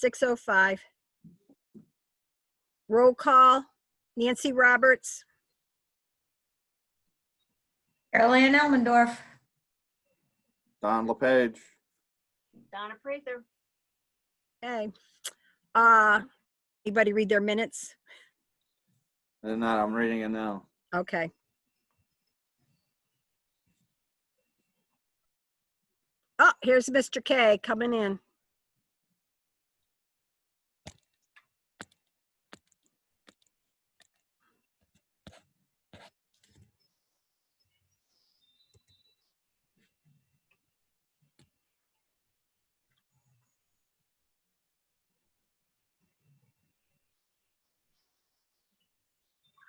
6:05. Roll call, Nancy Roberts, Carol-Ann Elmendorf. Don LePage. Donna Prather. okay. Anybody read their minutes? And not, I'm reading it now. Okay. Oh, here's Mr. K coming in.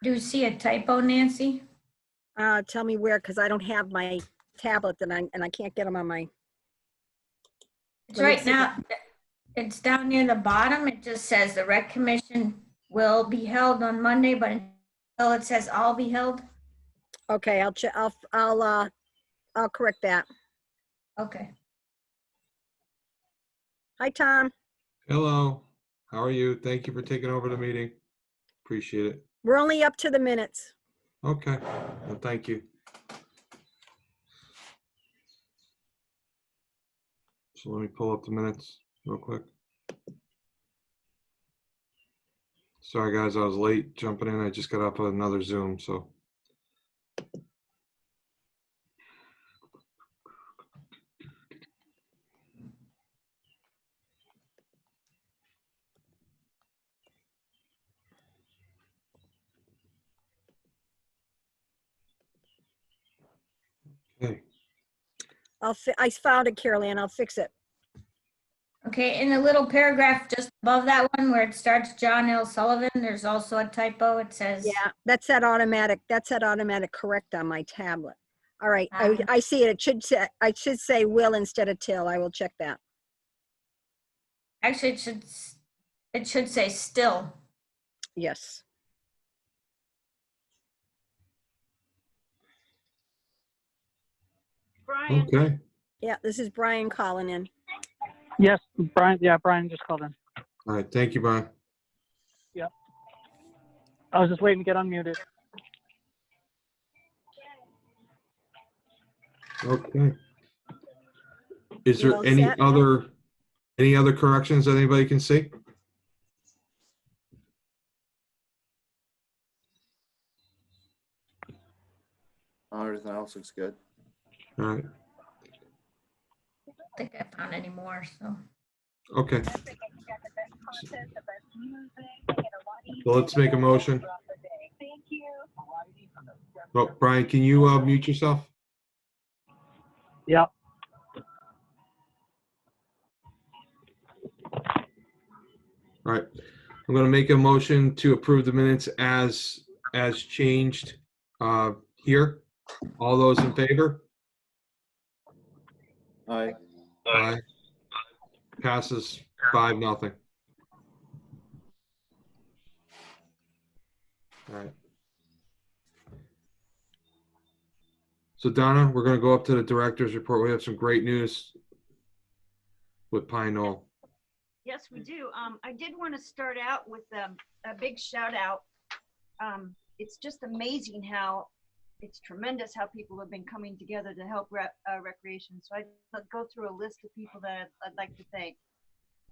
Do you see a typo, Nancy? Tell me where, because I don't have my tablet and I can't get them on my. It's Let me right see. now, it's down near the bottom. It just says the rec commission will be held on Monday, but until it says all be held. Okay, I'll check. I'll correct that. Okay. Hi, Tom. Hello, how are you? Thank you for taking over the meeting. Appreciate it. We're only up to the minutes. Okay, well, thank you. So let me pull up the minutes real quick. Sorry, guys, I was late jumping in. I just got off another Zoom, so. Okay, I found it, Carol-Ann. I'll fix it. Okay, in the little paragraph just above that one where it starts John L. Sullivan, there's also a typo. It says. Yeah, that's that automatic correct on my tablet. All right, Ah. I see it. I should say will instead of till. I will check that. Actually, it should say still. Yes. Brian. okay, Yeah, this is Brian calling in. Yes, Brian. Yeah, Brian just called in. all right, thank you, Brian. I was just waiting to get unmuted. Okay. Is You there all any set? other corrections that anybody can see? Everything else looks good. All right, I don't think I found any more, so. okay. So let's make a motion. Oh, Brian, can you mute yourself? Yep. All right, I'm gonna make a motion to approve the minutes as changed here. All those in favor? Aye. Aye. Passes 5-0. All right. So Donna, we're gonna go up to the director's report. We have some great news with Pine Knoll. Yes, we do. I did want to start out with a big shout out. It's just amazing how it's tremendous how people have been coming together to help recreation. So I'll go through a list of people that I'd like to thank.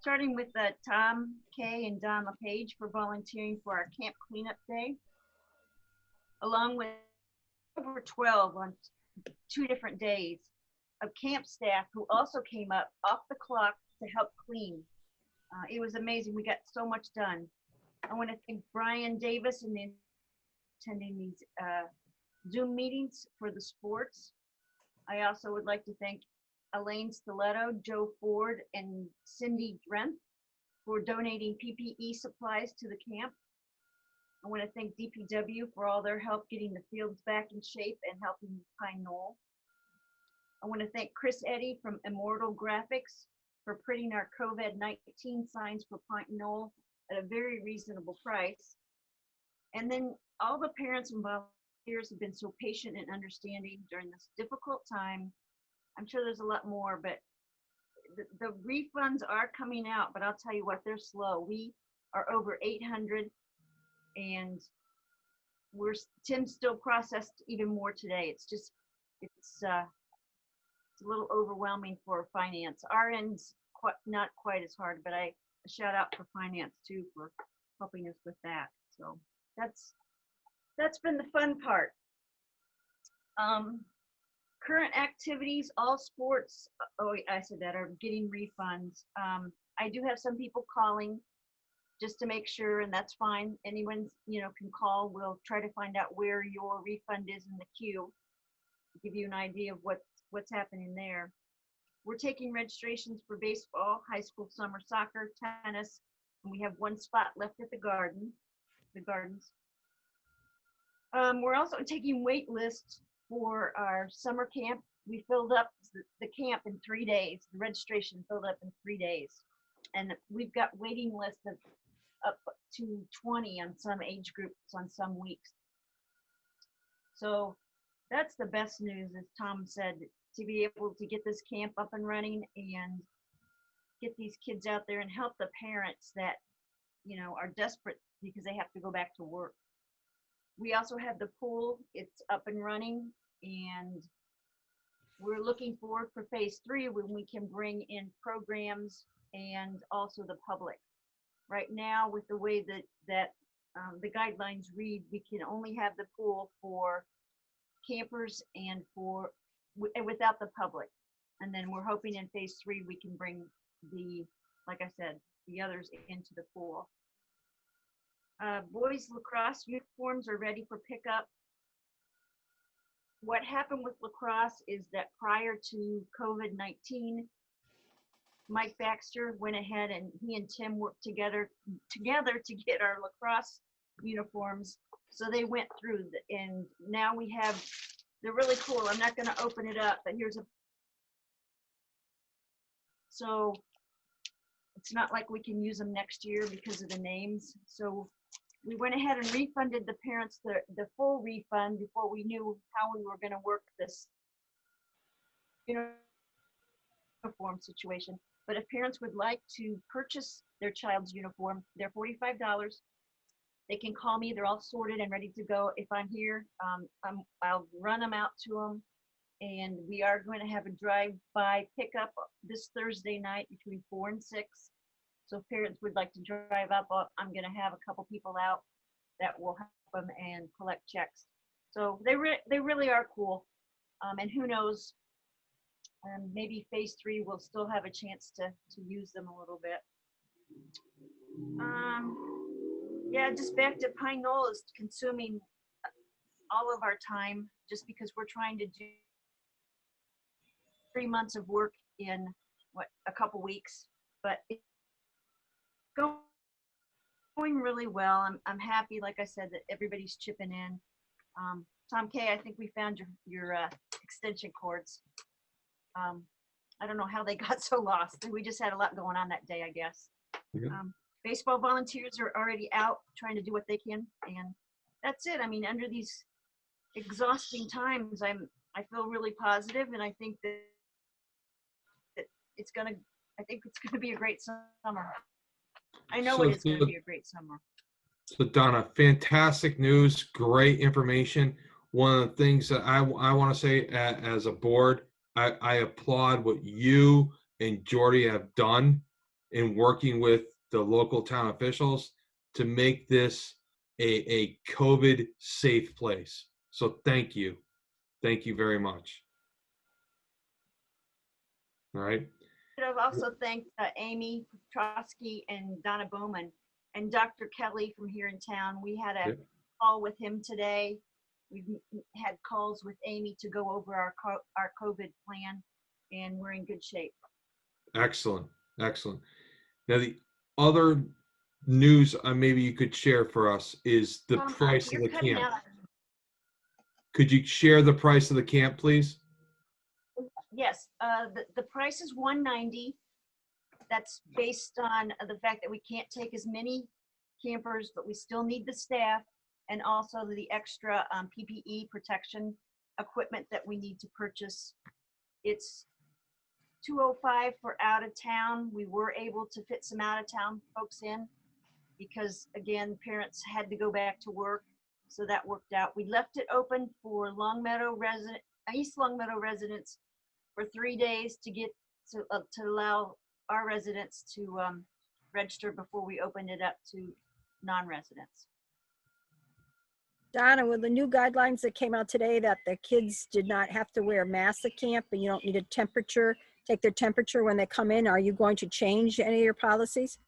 Starting with Tom K and Don LePage for volunteering for our camp cleanup day, along with over 12 on 2 different days of camp staff who also came up off the clock to help clean. It was amazing. We got so much done. I want to thank Brian Davis and attending these Zoom meetings for the sports. I also would like to thank Elaine Stiletto, Joe Ford, and Cindy Drenth for donating PPE supplies to the camp. I want to thank DPW for all their help getting the fields back in shape and helping Pine Knoll. I want to thank Chris Eddy from Immortal Graphics for printing our COVID-19 signs for Pine Knoll at a very reasonable price. And then all the parents and volunteers have been so patient and understanding during this difficult time. I'm sure there's a lot more, but the refunds are coming out, but I'll tell you what, they're slow. We are over 800 and Tim still processed even more today. It's a little overwhelming for finance. Our end's not quite as hard, but a shout out for finance too for helping us with that. So that's been the fun part. Current activities, all sports, oh, I said that, are getting refunds. I do have some people calling just to make sure, and that's fine. Anyone, can call. We'll try to find out where your refund is in the queue, give you an idea of what's happening there. We're taking registrations for baseball, high school summer soccer, tennis, and we have one spot left at the gardens. We're also taking wait lists for our summer camp. We filled up the camp in 3 days. The registration filled up in 3 days. And we've got waiting lists of up to 20 on some age groups on some weeks. So that's the best news, as Tom said, to be able to get this camp up and running and get these kids out there and help the parents that, are desperate because they have to go back to work. We also have the pool. It's up and running, and we're looking forward for phase 3 when we can bring in programs and also the public. Right now, with the way that the guidelines read, we can only have the pool for campers and without the public. And then we're hoping in phase 3 we can bring like I said, the others into the pool. Boys lacrosse uniforms are ready for pickup. What happened with lacrosse is that prior to COVID-19, Mike Baxter went ahead and he and Tim worked together to get our lacrosse uniforms. So they went through and now they're really cool. I'm not going to open it up, but so it's not like we can use them next year because of the names. So we went ahead and refunded the parents the full refund before we knew how we were going to work this uniform situation. But if parents would like to purchase their child's uniform, they're $45. They can call me. They're all sorted and ready to go. If I'm here, I'll run them out to them. And we are going to have a drive-by pickup this Thursday night between 4 and 6. So if parents would like to drive up, I'm going to have a couple people out that will help them and collect checks. So they really are cool. And who knows, maybe phase 3 will still have a chance to use them a little bit. Yeah, just back to Pine Knoll is consuming all of our time just because we're trying to do 3 months of work in a couple weeks, but it's going really well. I'm happy, like I said, that everybody's chipping in. Tom K, I think we found your extension cords. I don't know how they got so lost. We just had a lot going on that day, I guess. Yeah. Baseball volunteers are already out trying to do what they can, and that's it. I mean, under these exhausting times, I feel really positive, and I think that it's gonna be a great summer. I know it is gonna be a great summer. So Donna, fantastic news, great information. One of the things that I want to say as a board, I applaud what you and Jordy have done in working with the local town officials to make this a COVID safe place. So thank you. Thank you very much. All right. I've also thanked Amy Petrosky and Donna Bowman and Dr. Kelly from here in town. We had a call with him today. We've had calls with Amy to go over our COVID plan, and we're in good shape. Excellent. Excellent. Now, the other news maybe you could share for us is the price of the camp. Could you share the price of the camp, please? Yes, the price is $190. That's based on the fact that we can't take as many campers, but we still need the staff and also the extra PPE protection equipment that we need to purchase. It's 205 for out of town. We were able to fit some out of town folks in because again, parents had to go back to work. So that worked out. We left it open for East Longmeadow residents for 3 days to get to allow our residents to register before we opened it up to non-residents. Donna, with the new guidelines that came out today that the kids did not have to wear masks at camp and you don't need a temperature, take their temperature when they come in, are you going to change any of your policies?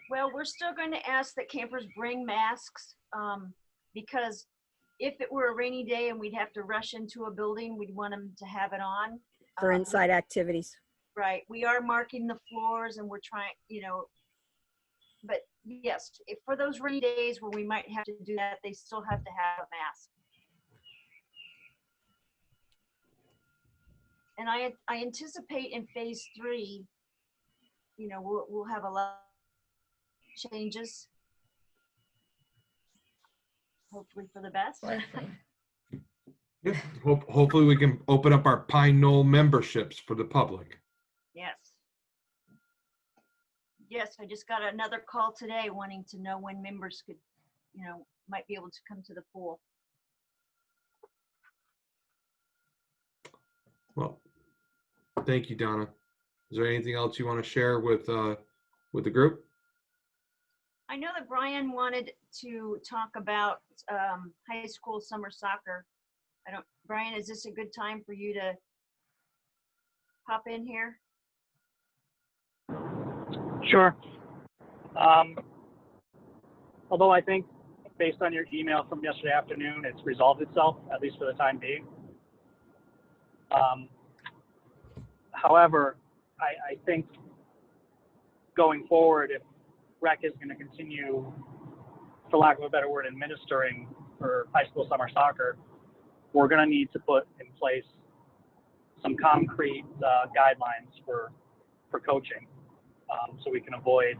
Well, we're still going to ask that campers bring masks because if it were a rainy day and we'd have to rush into a building, we'd want them to have it on. For inside activities? Right. We are marking the floors and we're trying, but yes, if for those rainy days where we might have to do that, they still have to have a mask. And I anticipate in phase 3, we'll have a lot of changes. Hopefully for the best. Yeah, hopefully we can open up our Pine Knoll memberships for the public. Yes. Yes, I just got another call today wanting to know when members could, might be able to come to the pool. Well, thank you, Donna. Is there anything else you want to share with the group? I know that Brian wanted to talk about high school summer soccer. Brian, is this a good time for you to pop in here? Sure. Although I think based on your email from yesterday afternoon, it's resolved itself, at least for the time being. However, I think going forward, if rec is going to continue, for lack of a better word, administering for high school summer soccer, we're going to need to put in place some concrete guidelines for coaching, so we can avoid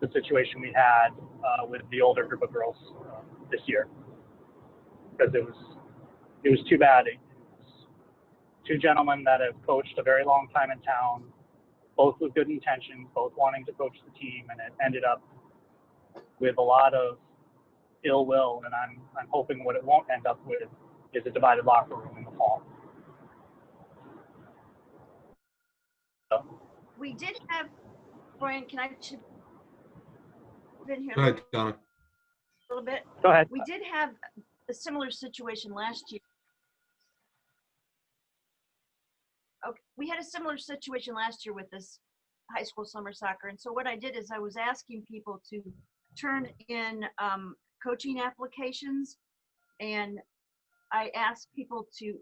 the situation we had with the older group of girls this year, because it was too bad. It was 2 gentlemen that have coached a very long time in town, both with good intentions, both wanting to coach the team, and it ended up with a lot of ill will, and I'm hoping what it won't end up with is a divided locker room in the fall. So. We did have, Brian, can I chip in here Go ahead, Donna. a little bit? Go ahead. We did have a similar situation last year. Okay, we had a similar situation last year with this high school summer soccer. And so what I did is I was asking people to turn in coaching applications, and I asked people to,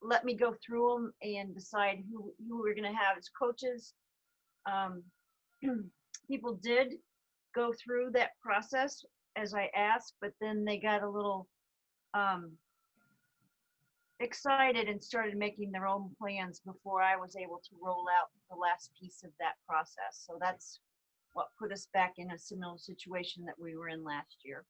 let me go through them and decide who we're going to have as coaches. People did go through that process as I asked, but then they got a little excited and started making their own plans before I was able to roll out the last piece of that process. So that's what put us back in a similar situation that we were in last year.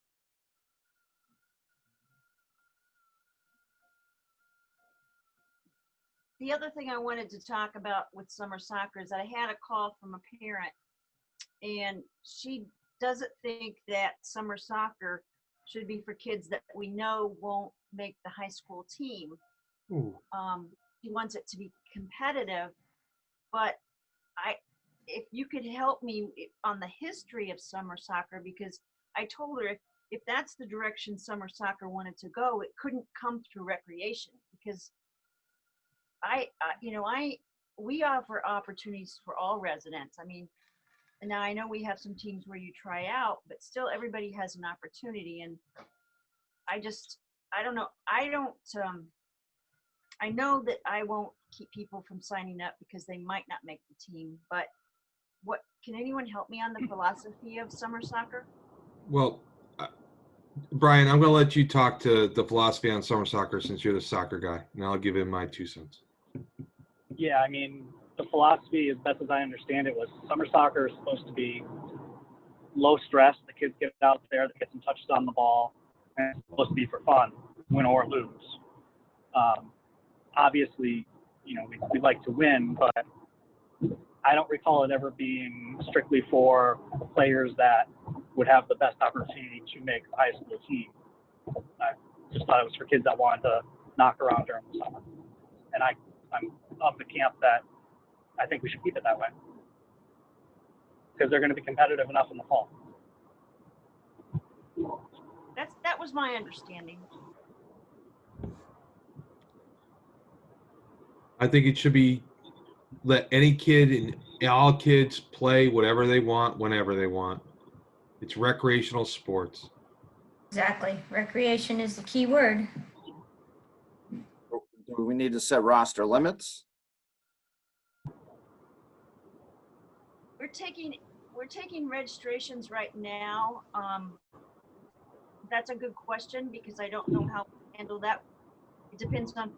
The other thing I wanted to talk about with summer soccer is that I had a call from a parent, and she doesn't think that summer soccer should be for kids that we know won't make the high school team. She wants it to be competitive, but if you could help me on the history of summer soccer, because I told her if that's the direction summer soccer wanted to go, it couldn't come through recreation, because we offer opportunities for all residents. I mean, now I know we have some teams where you try out, but still everybody has an opportunity. And I don't know. I know that I won't keep people from signing up because they might not make the team, but can anyone help me on the philosophy of summer soccer? Well, Brian, I'm going to let you talk to the philosophy on summer soccer since you're the soccer guy, and I'll give him my 2 cents. Yeah, I mean, the philosophy, as best as I understand it, was summer soccer is supposed to be low stress. The kids get out there, they get some touches on the ball, and it's supposed to be for fun, win or lose. Obviously, we'd like to win, but I don't recall it ever being strictly for players that would have the best opportunity to make the high school team. I just thought it was for kids that wanted to knock around during the summer. And I'm of the camp that I think we should keep it that way, because they're going to be competitive enough in the fall. That was my understanding. I think it should be let any kid and all kids play whatever they want, whenever they want. It's recreational sports. Exactly. Recreation is the key word. Do we need to set roster limits? We're taking registrations right now. That's a good question because I don't know how to handle that. It depends on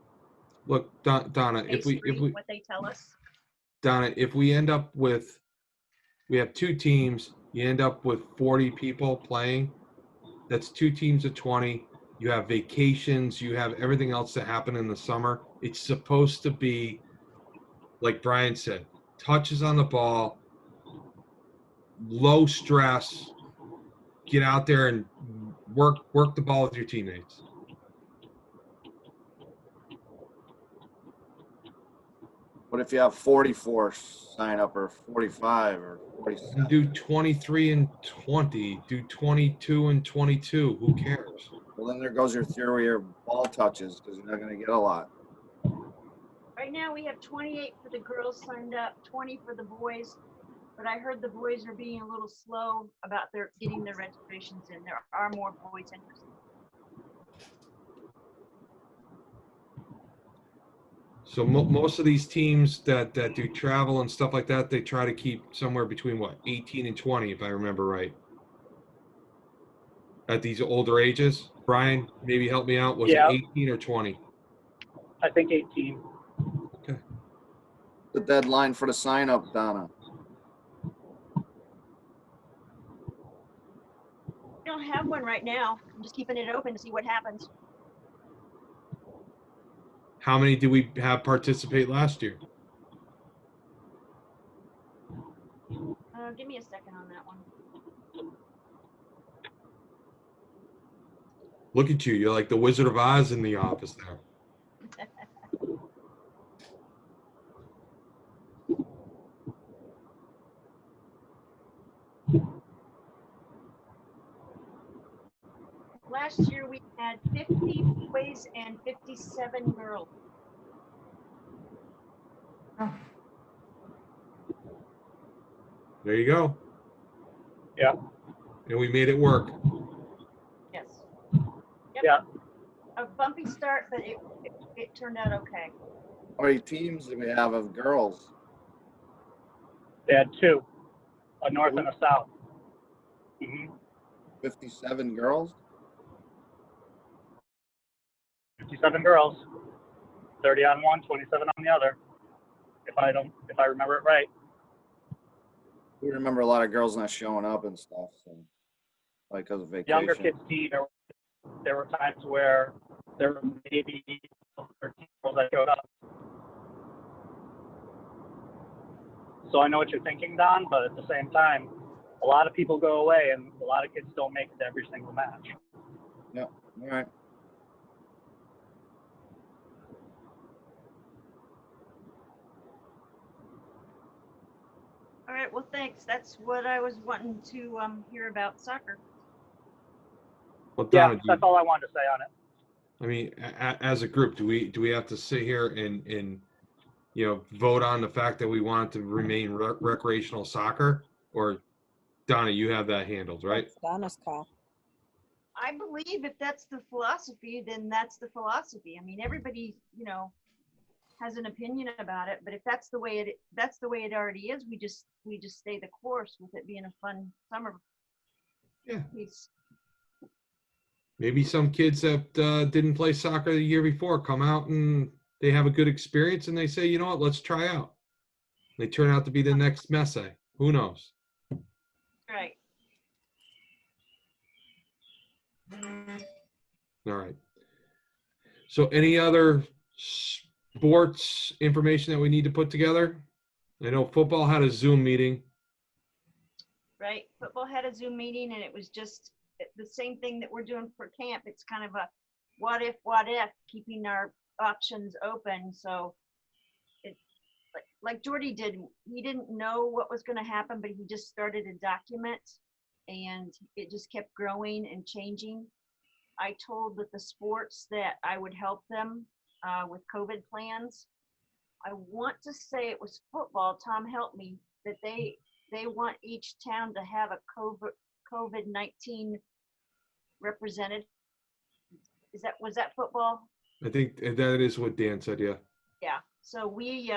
Look, Donna, if we what they tell us. Donna, if we end up with, we have two teams, you end up with 40 people playing. That's two teams of 20. You have vacations, you have everything else that happen in the summer. It's supposed to be, like Brian said, touches on the ball, low stress, get out there and work the ball with your teammates. What if you have 44 sign up or 45 or 47? Do 23 and 20, do 22 and 22. Who cares? Well, then there goes your theory of ball touches because you're not going to get a lot. Right now we have 28 for the girls signed up, 20 for the boys. But I heard the boys are being a little slow about getting their registrations in. There are more boys interested. So most of these teams that do travel and stuff like that, they try to keep somewhere between what, 18 and 20, if I remember right. At these older ages. Brian, maybe help me out. Was Yeah. it 18 or 20? I think 18. Okay. The deadline for the sign up, Donna. I don't have one right now. I'm just keeping it open to see what happens. How many did we have participate last year? Give me a second on that one. Look at you. You're like the Wizard of Oz in the office there. Last year we had 50 boys and 57 girls. Oh, There you go. Yeah. And we made it work. Yes. Yep. Yeah. A bumpy start, but it turned out okay. How many teams do we have of girls? They had two, a north and a south. 57 girls? 57 girls, 30 on one, 27 on the other. If I remember it right. We remember a lot of girls not showing up and stuff, so like because of vacation. Younger kids team, there were times where there were maybe 13 girls that showed up. So I know what you're thinking, Don, but at the same time, a lot of people go away and a lot of kids don't make it to every single match. Yeah. All right. All right, well, thanks. That's what I was wanting to hear about soccer. Well, Yeah, Donna, that's all I wanted to say on it. I mean, as a group, do we have to sit here and vote on the fact that we want it to remain recreational soccer? Or Donna, you have that handled, right? That's Donna's call. I believe if that's the philosophy, then that's the philosophy. I mean, everybody, has an opinion about it, but if that's the way it already is, we just stay the course with it being a fun summer. Yeah. Piece. Maybe some kids that didn't play soccer the year before come out and they have a good experience and they say, you know what, let's try out. They turn out to be the next Messi. Who knows? Right. All right. So any other sports information that we need to put together? I know football had a Zoom meeting. Right? Football had a Zoom meeting and it was just the same thing that we're doing for camp. It's kind of a what if, keeping our options open. So it, like Jordy did, he didn't know what was going to happen, but he just started a document and it just kept growing and changing. I told the sports that I would help them with COVID plans. I want to say it was football. Tom helped me that they want each town to have a COVID-19 representative. Was that football? I think that is what Dan said, yeah. Yeah. So we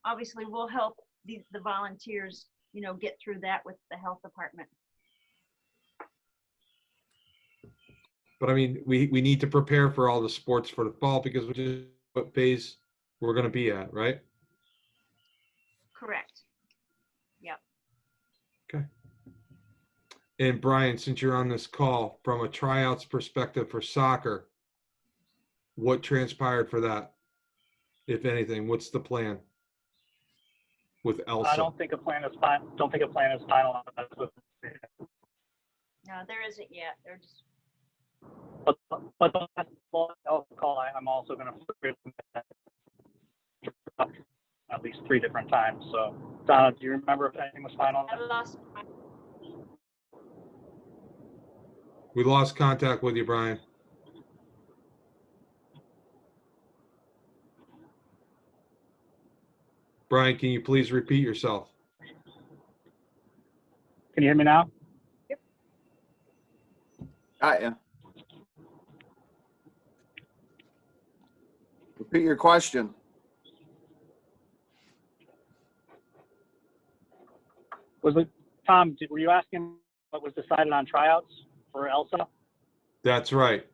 obviously will help the volunteers, get through that with the health department. But I mean, we need to prepare for all the sports for the fall because which is what phase we're going to be at, right? Correct. Yep. Okay. And Brian, since you're on this call, from a tryouts perspective for soccer, what transpired for that? If anything, what's the plan with Elsa? I don't think a plan is final. No, there isn't yet. They're just. But the last call, I'm also going to at least 3 different times. So, Donna, do you remember if anything was final? I lost. We lost contact with you, Brian. Brian, can you please repeat yourself? Can you hear me now? Got ya. Repeat your question. Tom, were you asking what was decided on tryouts for Elsa? That's right.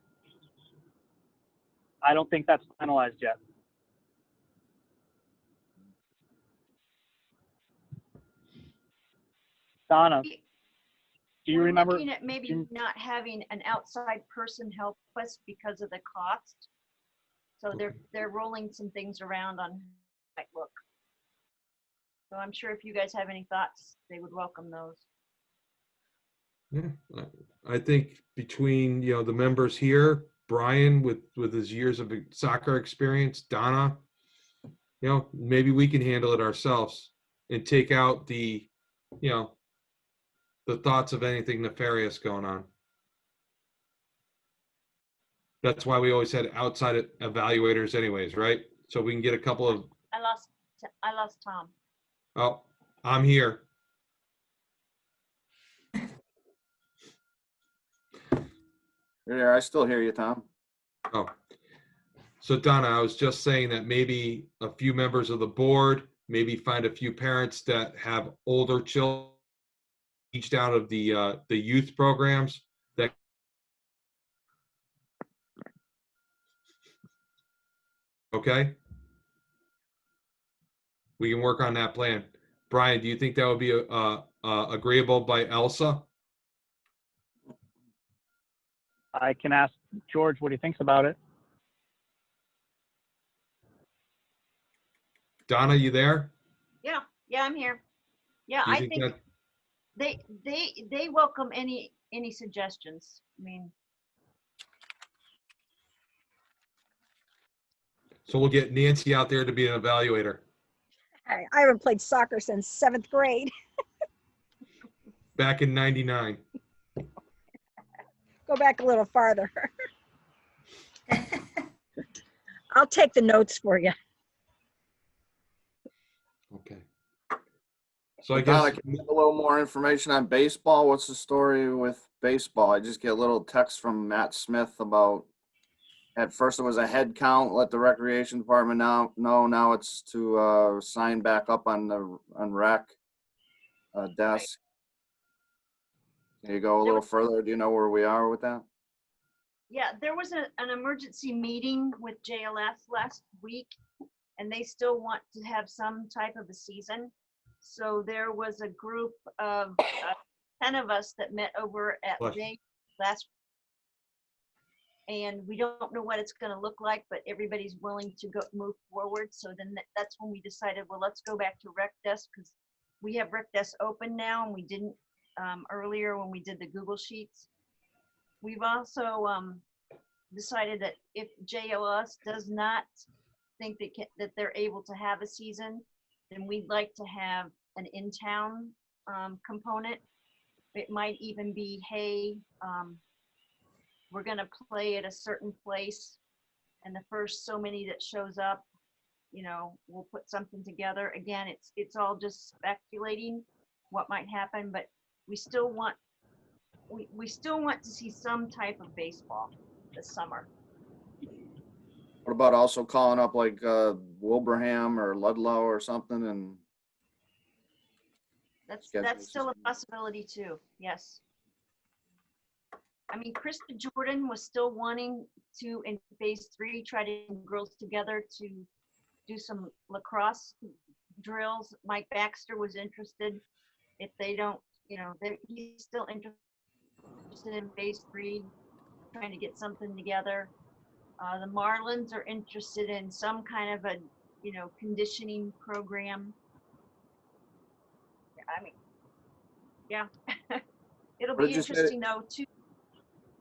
I don't think that's finalized yet. Donna, do you We're remember? looking at maybe not having an outside person help us because of the cost. So they're rolling some things around on how it might look. So I'm sure if you guys have any thoughts, they would welcome those. Yeah, I think between the members here, Brian with his years of soccer experience, Donna, maybe we can handle it ourselves and take out the thoughts of anything nefarious going on. That's why we always had outside evaluators anyways, right? So we can get a couple of. I lost Tom. Oh, I'm here. Yeah, I still hear you, Tom. Oh, so Donna, I was just saying that maybe a few members of the board, maybe find a few parents that have older children reached out of the youth programs that. Okay. We can work on that plan. Brian, do you think that would be agreeable by Elsa? I can ask George what he thinks about it. Donna, you there? Yeah, I'm here. Yeah, Do you I think that, they welcome any suggestions. I mean, so we'll get Nancy out there to be an evaluator. I haven't played soccer since 7th grade. Back in '99. Go back a little farther. I'll take the notes for you. Okay. So I Donna, guess can you give a little more information on baseball? What's the story with baseball? I just get a little text from Matt Smith about, at first it was a head count, let the recreation department know. Now it's to sign back up on rec desk. Can you go a little further? Do you know where we are with that? yeah, there was an emergency meeting with JLS last week, and they still want to have some type of a season. So there was a group of 10 of us that met over at What? Jay last. and we don't know what it's going to look like, but everybody's willing to move forward. So then that's when we decided, well, let's go back to Rec Desk, because we have Rec Desk open now, and we didn't earlier when we did the Google Sheets. We've also decided that if JLS does not think that they're able to have a season, then we'd like to have an in-town component. It might even be, hey, we're going to play at a certain place, and the first so many that shows up, we'll put something together. Again, it's all just speculating what might happen, but we still want to see some type of baseball this summer. What about also calling up like Wilbraham or Ludlow or something? And that's still a possibility too. Yes. I mean, Krista Jordan was still wanting to, in phase 3, try to get girls together to do some lacrosse drills. Mike Baxter was interested. If they don't, he's still interested in phase 3, trying to get something together. The Marlins are interested in some kind of a, conditioning program. I mean, yeah. It'll be interesting though too.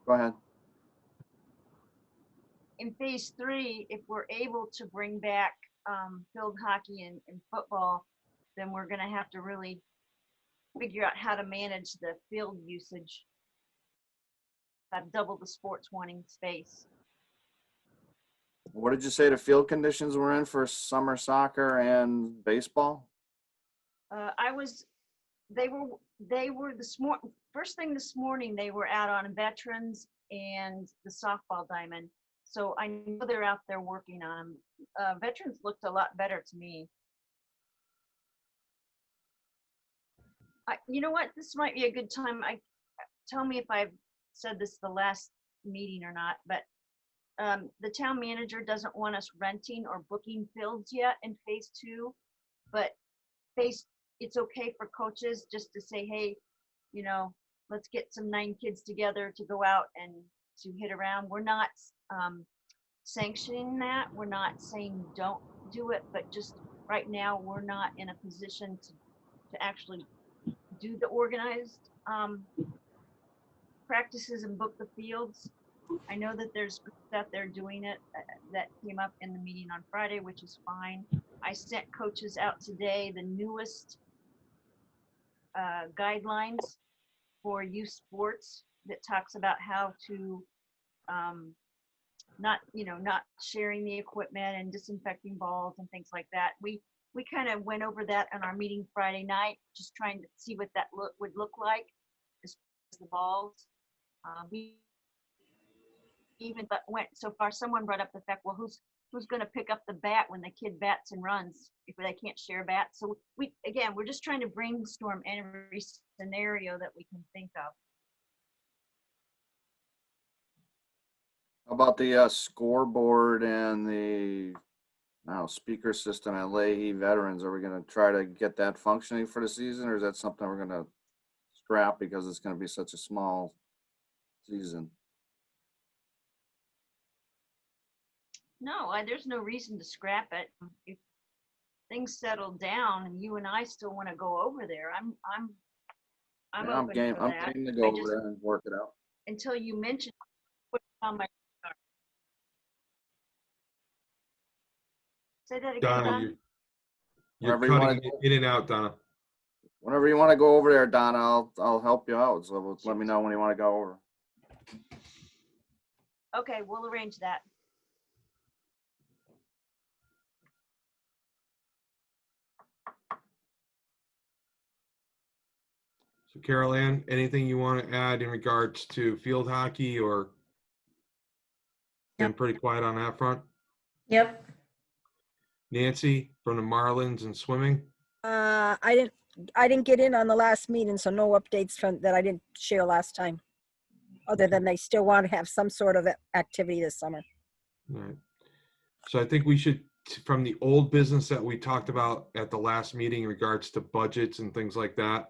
Go ahead. In phase 3, if we're able to bring back field hockey and football, then we're going to have to really figure out how to manage the field usage. I've doubled the sports wanting space. What did you say the field conditions were in for summer soccer and baseball? They were first thing this morning, they were out on veterans and the softball diamond. So I know they're out there working on them. Veterans looked a lot better to me. You know what? This might be a good time. Tell me if I've said this the last meeting or not, but the town manager doesn't want us renting or booking fields yet in phase 2, but it's okay for coaches just to say, hey, let's get some 9 kids together to go out and to hit around. We're not sanctioning that. We're not saying don't do it, but just right now we're not in a position to actually do the organized practices and book the fields. I know that there's groups out there doing it that came up in the meeting on Friday, which is fine. I sent coaches out today the newest guidelines for youth sports that talks about how to not sharing the equipment and disinfecting balls and things like that. We kind of went over that on our meeting Friday night, just trying to see what that would look like as far as the balls. We even went so far, someone brought up the fact, well, who's going to pick up the bat when the kid bats and runs if they can't share bats? So we're just trying to brainstorm every scenario that we can think of. How about the scoreboard and the speaker system at Leahy Veterans? Are we going to try to get that functioning for the season, or is that something we're going to scrap because it's going to be such a small season? No, there's no reason to scrap it. If things settle down and you and I still want to go over there, I'm open game. for that. I'm game to go over there and work it out. Until you mentioned, put it on my radar. Say that again, Donna, Don. you're cutting in and out, Donna. Whenever you want to go over there, Donna, I'll help you out. So let me know when you want to go over. Okay, we'll arrange that. So Carol Ann, anything you want to add in regards to field hockey, or been pretty quiet on that front? Yep. Nancy from the Marlins and swimming? I didn't get in on the last meeting, so no updates from that I didn't share last time, other than they still want to have some sort of activity this summer. All right. So I think we should, from the old business that we talked about at the last meeting in regards to budgets and things like that,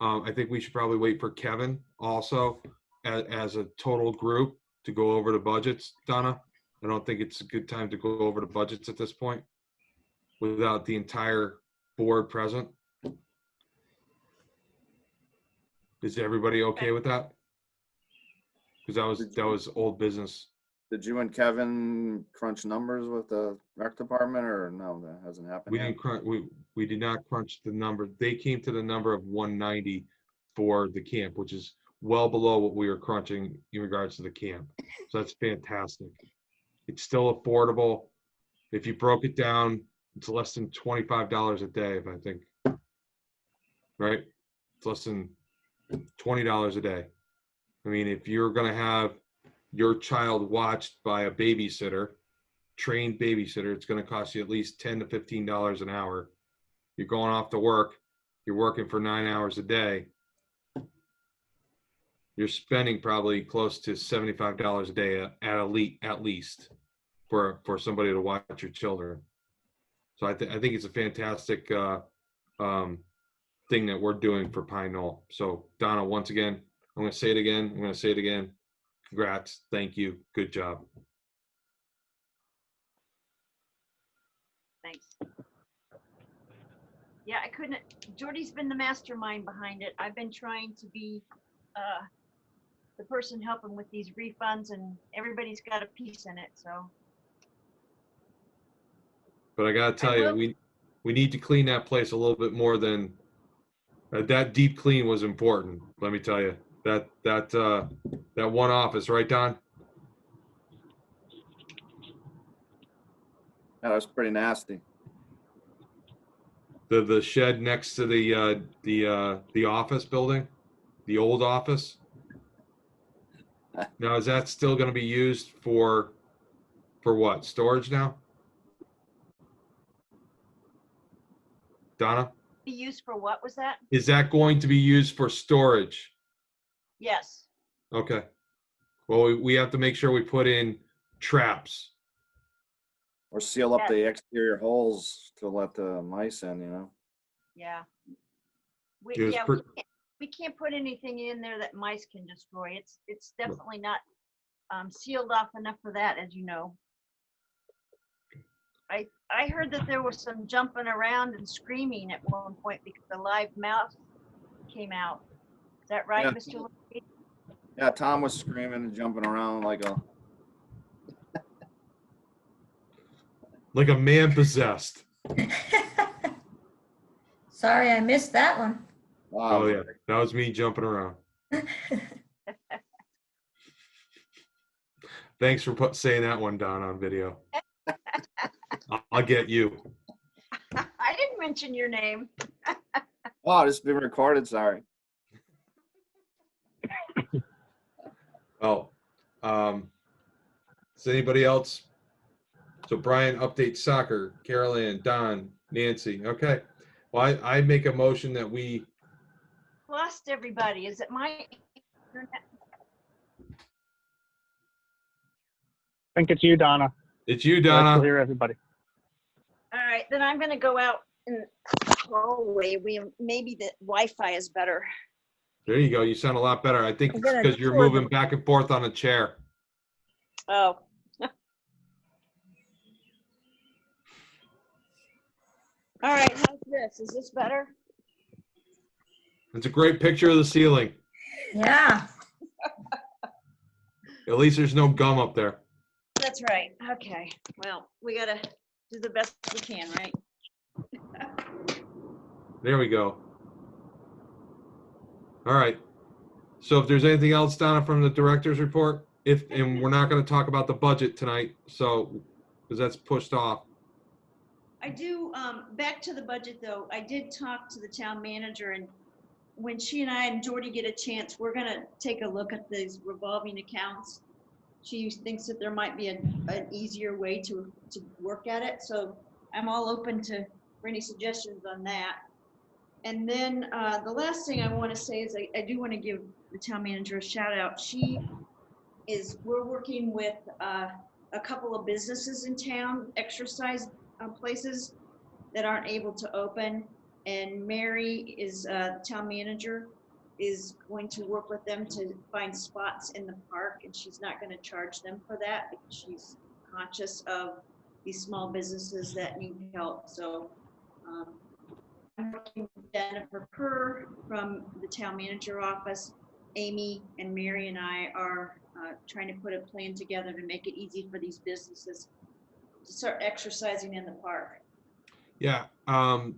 I think we should probably wait for Kevin also as a total group to go over the budgets, Donna. I don't think it's a good time to go over the budgets at this point without the entire board present. Is everybody okay with that? Because that was old business. Did you and Kevin crunch numbers with the rec department, or no, that hasn't happened We yet? didn't crunch, we did not crunch the number. They came to the number of 190 for the camp, which is well below what we were crunching in regards to the camp. So that's fantastic. It's still affordable. If you broke it down, it's less than $25 a day, I think. Right? It's less than $20 a day. I mean, if you're gonna have your child watched by a babysitter, trained babysitter, it's gonna cost you at least $10 to $15 an hour. You're going off to work, you're working for 9 hours a day. You're spending probably close to $75 a day at least for somebody to watch your children. So I think it's a fantastic thing that we're doing for Pine Knoll. So Donna, once again, I'm going to say it again. I'm going to say it again. Congrats. Thank you. Good job. Thanks. Yeah, I couldn't, Jordy's been the mastermind behind it. I've been trying to be the person helping with these refunds, and everybody's got a piece in it, so. But I got to tell will- you, we need to clean that place a little bit more than that. Deep clean was important. Let me tell you that one office, right, Don? That was pretty nasty. The shed next to the office building, the old office. Now, is that still going to be used for what? Storage now? Donna? Be used for what was that? Is that going to be used for storage? Yes. Okay. Well, we have to make sure we put in traps. Or seal up the exterior holes to let the mice in, you know? Yeah. It was We can't put anything in there that mice can destroy. It's definitely not sealed off enough for that, as you know. I heard that there was some jumping around and screaming at one point because the live mouse came out. Is that right, Yeah. Mr. Lee? Yeah, Tom was screaming and jumping around like like a man possessed. Sorry, I missed that one. Oh yeah, that was me jumping around. Thanks for saying that one down on video. I'll get you. I didn't mention your name. Oh, this has been recorded, sorry. Oh, is anybody else? So Brian, update soccer, Carol Ann, Don, Nancy. Okay. Well, I make a motion that we, Lost everybody. Is it my internet? I think it's you, Donna. it's you, I still Donna. hear everybody. All right, then I'm gonna go out in the hallway. Maybe the Wi-Fi is better. There you go. You sound a lot better. I think I'm it's gonna because you're tour moving the- back and forth on a chair. Oh. All right, how's this? Is this better? It's a great picture of the ceiling. Yeah. At least there's no gum up there. That's right. Okay. Well, we gotta do the best we can, right? There we go. All right. So if there's anything else, Donna, from the director's report, and we're not going to talk about the budget tonight, so because that's pushed off. I do, back to the budget though, I did talk to the town manager, and when she and I and Jordy get a chance, we're gonna take a look at these revolving accounts. She thinks that there might be an easier way to work at it, so I'm all open for any suggestions on that. And then the last thing I want to say is I do want to give the town manager a shout out. We're working with a couple of businesses in town, exercise places that aren't able to open. And Mary is town manager, is going to work with them to find spots in the park, and she's not going to charge them for that because she's conscious of these small businesses that need help. So I'm working with Jennifer Kerr from the town manager office. Amy and Mary and I are trying to put a plan together to make it easy for these businesses to start exercising in the park. Yeah, I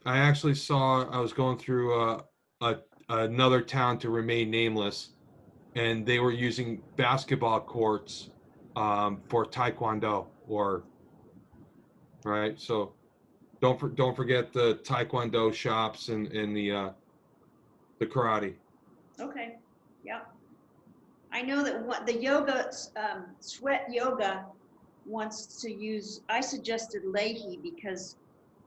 actually saw, I was going through another town to remain nameless, and they were using basketball courts for Taekwondo, or, right? So don't forget the Taekwondo shops and the karate. Okay, yeah. I know that what the yoga, sweat yoga wants to use, I suggested Leahy because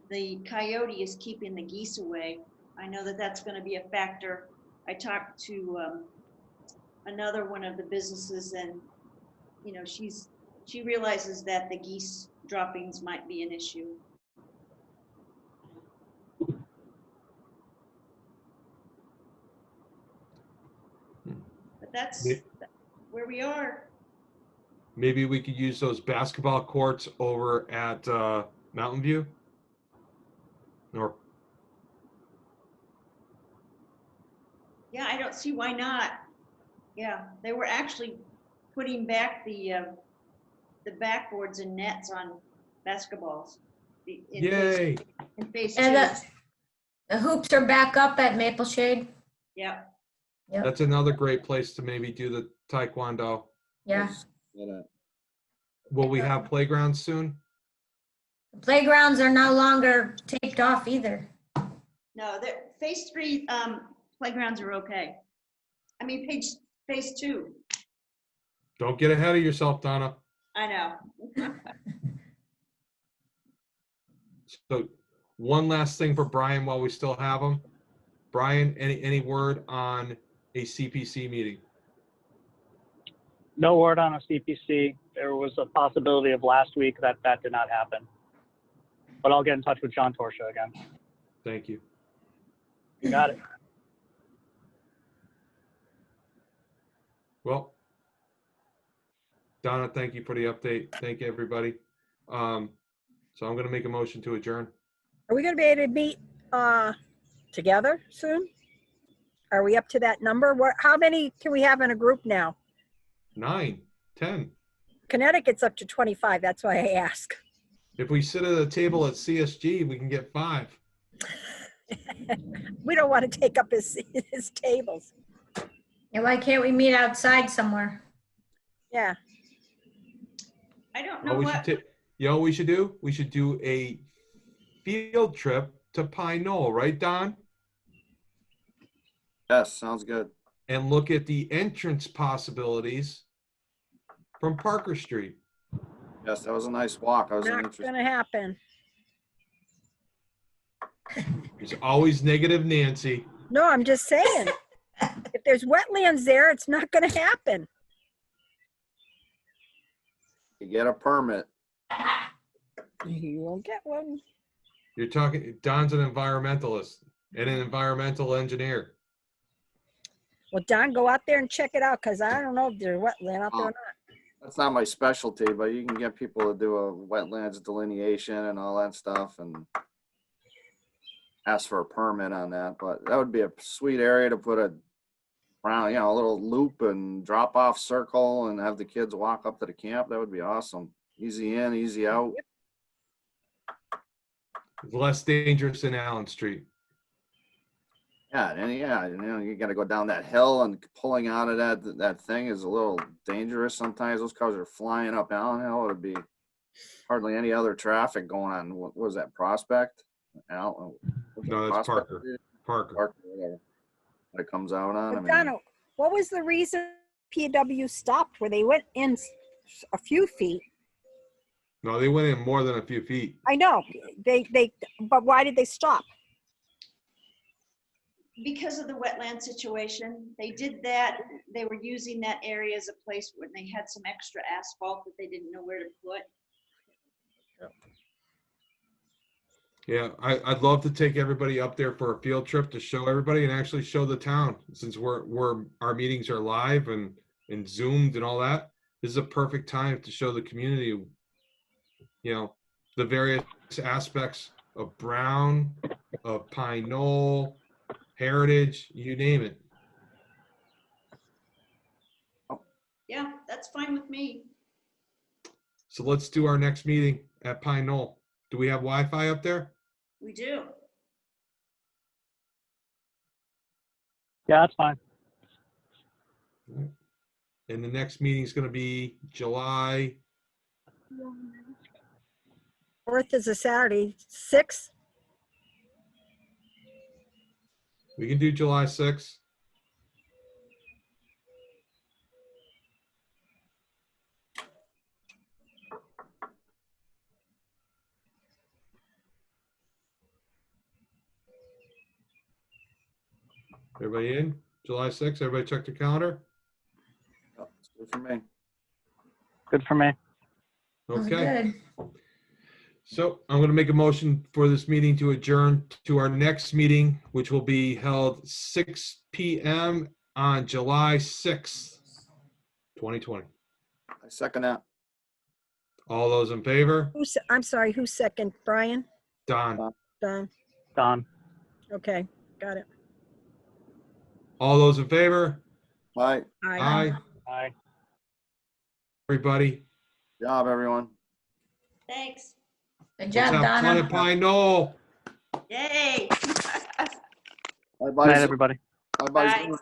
the coyote is keeping the geese away. I know that that's going to be a factor. I talked to another one of the businesses, and you know, she realizes that the geese droppings might be an issue. But that's where we are. Maybe we could use those basketball courts over at Mountain View, or Yeah, I don't see why not. Yeah, they were actually putting back the backboards and nets on basketballs. yay! In phase And two. the hoops are back up at Maple Shade. Yeah. Yep. That's another great place to maybe do the Taekwondo. Yeah. Will we have playgrounds soon? The playgrounds are no longer taped off either. No, the phase three playgrounds are okay. I mean, phase two. Don't get ahead of yourself, Donna. I know. So one last thing for Brian while we still have him. Brian, any word on a CPC meeting? No word on a CPC. There was a possibility of last week that did not happen. But I'll get in touch with John Torsha again. Thank you. You got it. Well, Donna, thank you for the update. Thank you, everybody. So I'm going to make a motion to adjourn. Are we going to be able to meet together soon? Are we up to that number? How many can we have in a group now? 9, 10. Connecticut's up to 25. That's why I ask. If we sit at a table at CSG, we can get 5. We don't want to take up his tables. And why can't we meet outside somewhere? Yeah. I don't Oh, know what. you know what we should do? We should do a field trip to Pine Knoll, right, Don? Yes, sounds good. And look at the entrance possibilities from Parker Street. Yes, that was a nice walk. I was Not interested. going to happen. There's always negative Nancy. No, I'm just saying. If there's wetlands there, it's not going to happen. You get a permit. You won't get one. You're talking, Don's an environmentalist and an environmental engineer. Well, Don, go out there and check it out, because I don't know if there's wetland out there or not. That's not my specialty, but you can get people to do a wetlands delineation and all that stuff and ask for a permit on that. But that would be a sweet area to put a a little loop and drop off circle and have the kids walk up to the camp. That would be awesome. Easy in, easy out. Less dangerous than Allen Street. Yeah, and you got to go down that hill, and pulling out of that thing is a little dangerous sometimes. Those cars are flying up Allen Hill. It would be hardly any other traffic going on. What was that, Prospect? No, that's Parker. Parker. Whatever. That it comes out on. But Donna, what was the reason PW stopped where they went in a few feet? No, they went in more than a few feet. I know but why did they stop? Because of the wetland situation, they did that. They were using that area as a place where they had some extra asphalt that they didn't know where to put. Yeah, I'd love to take everybody up there for a field trip to show everybody and actually show the town, since our meetings are live and zoomed and all that. This is a perfect time to show the community, the various aspects of Brown, of Pine Knoll, Heritage, you name it. Yeah, that's fine with me. So let's do our next meeting at Pine Knoll. Do we have Wi-Fi up there? We do. Yeah, that's fine. And the next meeting is going to be July. 4th is a Saturday, 6th. We can do July 6th. Everybody in? July 6th? Everybody check their calendar? Oh, it's good for me. Good for me. Sounds Okay. good. So I'm going to make a motion for this meeting to adjourn to our next meeting, which will be held 6 p.m. on July 6th, 2020. I second that. All those in favor? I'm sorry, who's second? Brian? Don. Don? Don. Okay, got it. All those in favor? Bye. Aye. Aye. Aye. Everybody. Good job, everyone. Thanks. Good Let's job, have fun Donna. at Pine Knoll. Yay. Bye, Night, bye. everybody. Bye, bye. Bye.